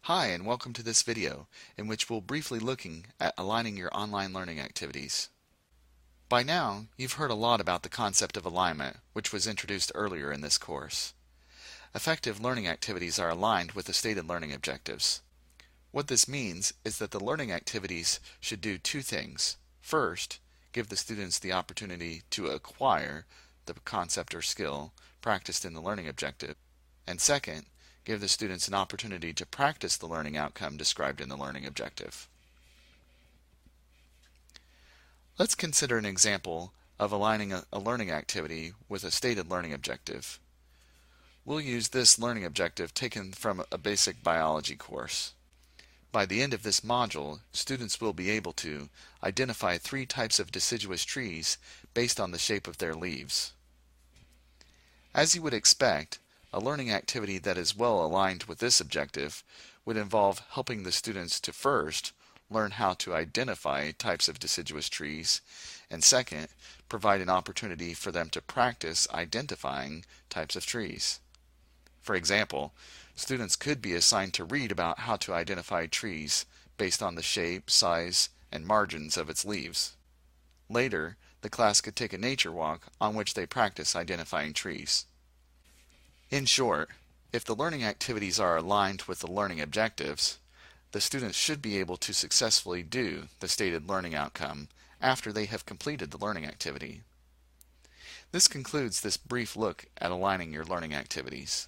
Hi, and welcome to this video, in which we'll briefly looking at aligning your online learning activities. By now, you've heard a lot about the concept of alignment, which was introduced earlier in this course. Effective learning activities are aligned with the stated learning objectives. What this means is that the learning activities should do two things. First, give the students the opportunity to acquire the concept or skill practiced in the learning objective, and second, give the students an opportunity to practice the learning outcome described in the learning objective. Let's consider an example of aligning a learning activity with a stated learning objective. We'll use this learning objective taken from a basic biology course. By the end of this module, students will be able to identify 3 types of deciduous trees based on the shape of their leaves. As you would expect, a learning activity that is well aligned with this objective would involve helping the students to first learn how to identify types of deciduous trees, and second, provide an opportunity for them to practice identifying types of trees. For example, students could be assigned to read about how to identify trees based on the shape, size, and margins of its leaves. Later, the class could take a nature walk on which they practice identifying trees. In short, if the learning activities are aligned with the learning objectives, the students should be able to successfully do the stated learning outcome after they have completed the learning activity. This concludes this brief look at aligning your learning activities.